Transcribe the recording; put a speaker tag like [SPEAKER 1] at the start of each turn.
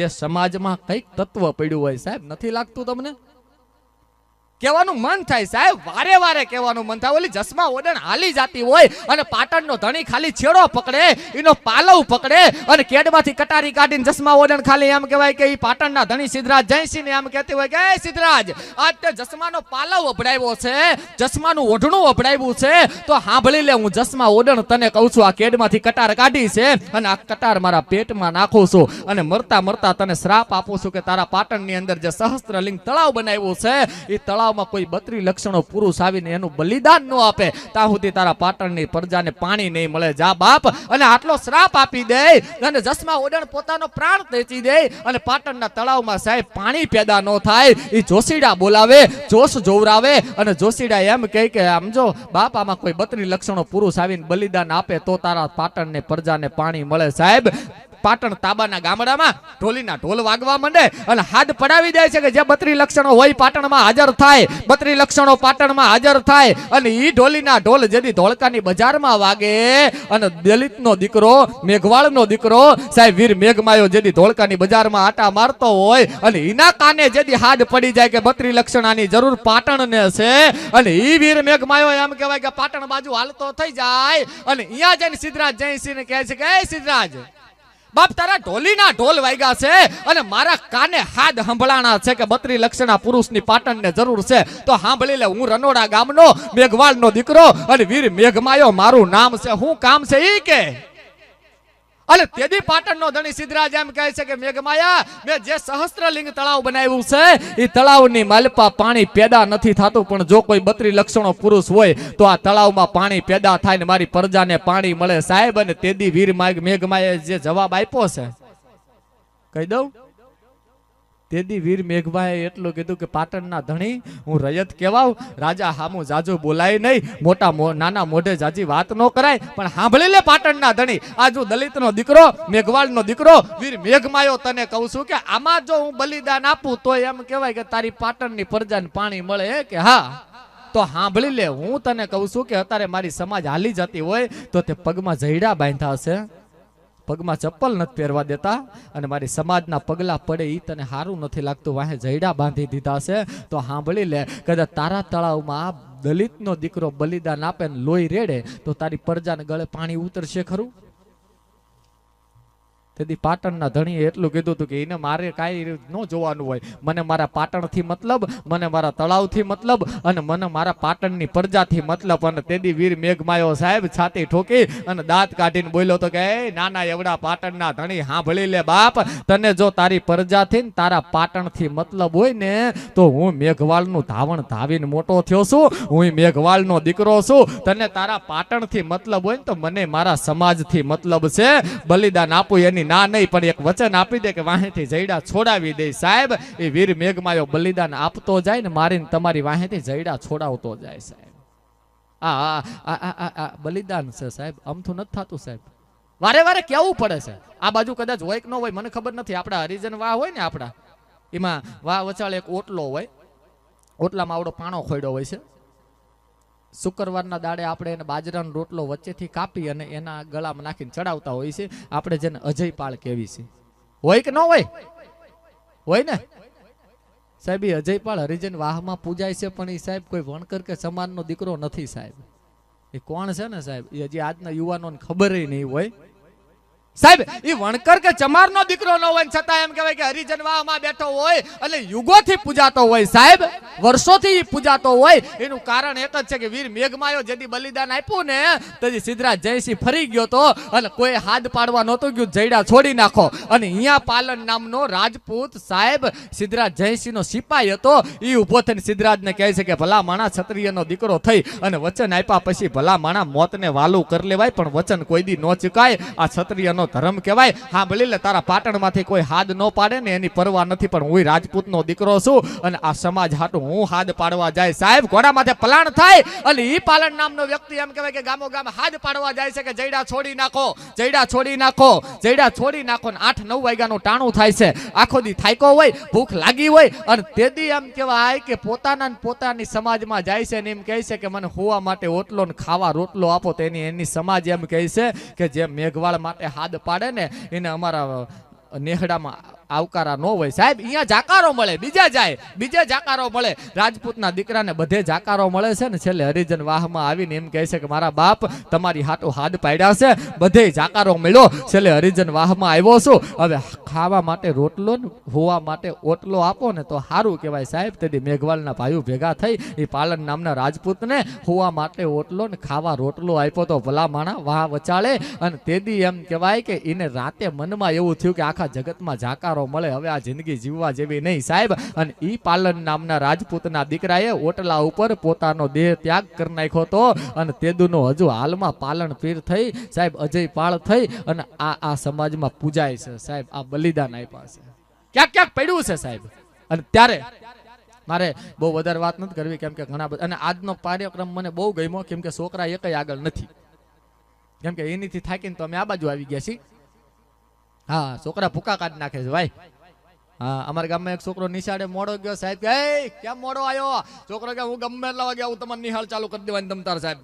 [SPEAKER 1] જે સમાજમાં કઈક તત્વ પડ્યું હોય સાહેબ, નથી લાગતું તમને? કહેવાનું મન થાય સાહેબ, વારે વારે કહેવાનું મન થાય. ઓલી જસમા ઓડણ હાલી જાતી હોય અને પાટણનો ધણી ખાલી છેડો પકડે, એનો પાલવ પકડે અને કેડમાંથી કટારી કાઢીને જસમા ઓડણ ખાલી એમ કહેવાય કે ઈ પાટણના ધણી સિદ્ધરાજ જયસિંહ ને એમ કહેતી હોય કે એ સિદ્ધરાજ, આજ તે જસમાનો પાલવ અભડાવ્યો છે, જસમાનું ઓઢણું અભડાવ્યું છે, તો સાંભળી લે, હું જસમા ઓડણ તને કહું છું, આ કેડમાંથી કટાર કાઢી છે અને આ કટાર મારા પેટમાં નાખું છું અને મરતા મરતા તને શ્રાપ આપું છું કે તારા પાટણની અંદર જે સહસ્ત્રલિંગ તળાવ બનાવ્યું છે, એ તળાવ કોઈ 32 લક્ષણો પુરુષ આવીને એનું બલિદાન ન આપે ત્યાં સુધી તારા પાટણની પ્રજાને પાણી નહીં મળે. જા બાપ, અને આટલો શ્રાપ આપી દે અને જસમા ઓડણ પોતાનો પ્રાણ તેચી દે અને પાટણના તળાવમાં સાહેબ પાણી પેદા ન થાય. એ જોશીડા બોલાવે, જોશ જોવરાવે અને જોશીડા એમ કહે કે આમ જો બાપ, આમાં કોઈ 32 લક્ષણો પુરુષ આવીને બલિદાન આપે તો તારા પાટણની પ્રજાને પાણી મળે. સાહેબ, પાટણ તાબાના ગામડામાં ઢોલીના ઢોલ વાગવા માંડે અને હાથ પડાવી દે છે કે જે 32 લક્ષણો હોય પાટણમાં હાજર થાય, 32 લક્ષણો પાટણમાં હાજર થાય. અને ઈ ઢોલીના ઢોલ જેથી ધોળકાની બજારમાં વાગે અને દલિતનો દીકરો, મેઘવાળનો દીકરો સાહેબ વીર મેઘમાયો જેથી ધોળકાની બજારમાં આટા મારતો હોય અને એના કાને જેથી હાથ પડી જાય કે 32 લક્ષણાની જરૂર પાટણને છે, અને ઈ વીર મેઘમાયો એમ કહેવાય કે પાટણ બાજુ હાલતો થઈ જાય અને અહીંયા જઈને સિદ્ધરાજ જયસિંહને કહે છે કે એ સિદ્ધરાજ બાપ, તારા ઢોલીના ઢોલ વાગ્યા છે અને મારા કાને હાથ સંભળાણા છે કે 32 લક્ષણા પુરુષની પાટણને જરૂર છે, તો સાંભળી લે, હું રનોડા ગામનો મેઘવાળનો દીકરો અને વીર મેઘમાયો મારું નામ છે, હું કામ છે ઈ કે. અને તેદી પાટણનો ધણી સિદ્ધરાજ એમ કહે છે કે મેઘમાયા, મેં જે સહસ્ત્રલિંગ તળાવ બનાવ્યું છે એ તળાવની માલપા પાણી પેદા નથી થતું, પણ જો કોઈ 32 લક્ષણો પુરુષ હોય તો આ તળાવમાં પાણી પેદા થાય ને મારી પ્રજાને પાણી મળે. સાહેબ, અને તેદી વીર મેઘમાયાએ જે જવાબ આપ્યો છે કહી દઉં. તેદી વીર મેઘભાઈએ એટલું કીધું કે પાટણના ધણી, હું રયત કહેવાઉં, રાજા હામું જાજુ બોલાય નહીં, નાના મોઢે જાજી વાત ન કરાય, પણ સાંભળી લે પાટણના ધણી, આજ હું દલિતનો દીકરો, મેઘવાળનો દીકરો વીર મેઘમાયો તને કહું છું કે આમાં જો હું બલિદાન આપું તો એમ કહેવાય કે તારી પાટણની પ્રજાને પાણી મળે કે હા. તો સાંભળી લે, હું તને કહું છું કે અત્યારે મારી સમાજ હાલી જતી હોય તો તે પગમાં જઈડા બાંધ્યા છે, પગમાં ચપ્પલ નથી પહેરવા દેતા, અને મારી સમાજના પગલા પડે એ તને સારું નથી લાગતું, વાહે જઈડા બાંધી દીધા છે. તો સાંભળી લે, કદાચ તારા તળાવમાં દલિતનો દીકરો બલિદાન આપે ને લોહી રેડે તો તારી પ્રજાને ગળે પાણી ઉતરશે ખરું? તેથી પાટણના ધણીએ એટલું કીધું હતું કે એને મારે કાંઈ ન જોવાનું હોય, મને મારા પાટણથી મતલબ, મને મારા તળાવથી મતલબ અને મને મારા પાટણની પ્રજાથી મતલબ. અને તેદી વીર મેઘમાયો સાહેબ છાતી ઠોકી અને દાંત કાઢીને બોલ્યો તો કે એ નાના એવડા પાટણના ધણી, સાંભળી લે બાપ, તને જો તારી પ્રજાથી ને તારા પાટણથી મતલબ હોય ને તો હું મેઘવાળનું ધાવણ ધાવીને મોટો થયો છું, હું મેઘવાળનો દીકરો છું. તને તારા પાટણથી મતલબ હોય ને તો મને મારા સમાજથી મતલબ છે. બલિદાન આપું એની ના નહીં, પણ એક વચન આપી દે કે વાહેથી જઈડા છોડાવી દે. સાહેબ, એ વીર મેઘમાયો બલિદાન આપતો જાય ને મારીને તમારી વાહેથી જઈડા છોડાવતો જાય. સાહેબ, આ બલિદાન છે સાહેબ, અમથું નથી થતું સાહેબ, વારે વારે કેવું પડે છે. આ બાજુ કદાચ હોય કે ન હોય મને ખબર નથી, આપણા હરિજન વાહ હોય ને આપણા, એમાં વાહ વચાળ એક ઓટલો હોય, ઓટલામાં આવડો પાણો ખોડ્યો હોય છે. શુક્રવારના દાડે આપણે એને બાજરાનો રોટલો વચ્ચેથી કાપી અને એના ગળામાં નાખીને ચડાવતા હોય છે. આપણે જેને અજય પાળ કેવી છે, હોય કે ન હોય? હોય ને સાહેબ, એ અજય પાળ હરિજન વાહમાં પૂજાય છે, પણ એ સાહેબ કોઈ વણકર કે સમાજનો દીકરો નથી સાહેબ. એ કોણ છે ને સાહેબ, એ હજી આજના યુવાનોને ખબર નહીં હોય સાહેબ. એ વણકર કે ચમારનો દીકરો ન હોય છતાં એમ કહેવાય કે હરિજન વાહમાં બેઠો હોય એટલે યુગોથી પૂજાતો હોય સાહેબ, વર્ષોથી પૂજાતો હોય. એનું કારણ એક જ છે કે વીર મેઘમાયો જેથી બલિદાન આપ્યું ને તેથી સિદ્ધરાજ જયસિંહ ફરી ગયો તો અને કોઈ હાથ પાડવા નહોતું ગયું, જઈડા છોડી નાખો. અને અહીંયા પાલન નામનો રાજપૂત સાહેબ સિદ્ધરાજ જયસિંહનો સિપાઈ હતો, એ ઉભો થઈને સિદ્ધરાજને કહે છે કે ભલા માણા ક્ષત્રિયનો દીકરો થઈ અને વચન આપ્યા પછી ભલા માણા મોતને વાલું કરી લેવાય, પણ વચન કોઈ દી ન ચૂકાય, આ ક્ષત્રિયનો ધર્મ કહેવાય. હા ભલે લે, તારા પાટણમાંથી કોઈ હાથ ન પાડે ને એની પરવા નથી, પણ હું રાજપૂતનો દીકરો છું અને આ સમાજ હાટું હું હાથ પાડવા જાય. સાહેબ, ઘોડા માથે પલાણ થાય અને ઈ પાલન નામનો વ્યક્તિ એમ કહેવાય કે ગામો ગામ હાથ પાડવા જાય છે કે જઈડા છોડી નાખો, જઈડા છોડી નાખો, જઈડા છોડી નાખો. 8-9 વાગ્યાનું ટાણું થાય છે, આખો દી થાક્યો હોય, ભૂખ લાગી હોય અને તેદી એમ કહેવાય કે પોતાની સમાજમાં જાય છે ને એમ કહે છે કે મને હોવા માટે ઓટલો ને ખાવા રોટલો આપો. તો એની સમાજ એમ કહે છે કે જે મેઘવાળ માટે હાથ પાડે ને એને અમારા નેહડામાં આવકારા ન હોય સાહેબ. અહીંયા જાકારો મળે, બીજે જાકારો મળે. રાજપૂતના દીકરાને બધે જાકારો મળે છે ને છેલ્લે હરિજન વાહમાં આવીને એમ કહે છે કે મારા બાપ તમારી હાટુ હાથ પાડ્યા છે, બધે જાકારો મળ્યો, છેલ્લે હરિજન વાહમાં આવ્યો છું. હવે ખાવા માટે રોટલો ને હોવા માટે ઓટલો આપો ને તો સારું કહેવાય સાહેબ. તેથી મેઘવાલના ભાઈઓ ભેગા થઈ એ પાલન નામના રાજપૂતને હોવા માટે ઓટલો ને ખાવા રોટલો આપ્યો તો ભલા માણા વાહ વચાળે. અને તેદી એમ કહેવાય કે એને રાતે મનમાં એવું થયું કે આખા જગતમાં જાકારો મળે, હવે આ જિંદગી જીવવા જેવી નહીં સાહેબ. અને ઈ પાલન નામના રાજપૂતના દીકરાએ ઓટલા ઉપર પોતાનો દેહ ત્યાગ કરી નાખ્યો હતો. અને તેદુનો હજુ હાલમાં પાલન પીર થઈ સાહેબ, અજય પાળ થઈ અને આ સમાજમાં પૂજાય છે સાહેબ. આ બલિદાન આપ્યા છે, ક્યાંક પડ્યું છે સાહેબ. અને ત્યારે મારે બહુ વધારે વાત નથી કરવી કેમ કે ઘણા બધા, અને આજનો કાર્યક્રમ મને બહુ ગમ્યો કેમ કે છોકરા એકય આગળ નથી, કેમ કે એનીથી થાકીને તો અમે આ બાજુ આવી ગયા છીએ. હા, છોકરા ભૂકા કાઢી નાખે છે ભાઈ. હા, અમારા ગામમાં એક છોકરો નિશાળે મોડો ગયો સાહેબ કે કેમ મોડો આવ્યો? છોકરો કે હું ગમે એટલા વાગે આવું, તમારે નિહાળ ચાલુ કરી દેવાની તમ તાર સાહેબ.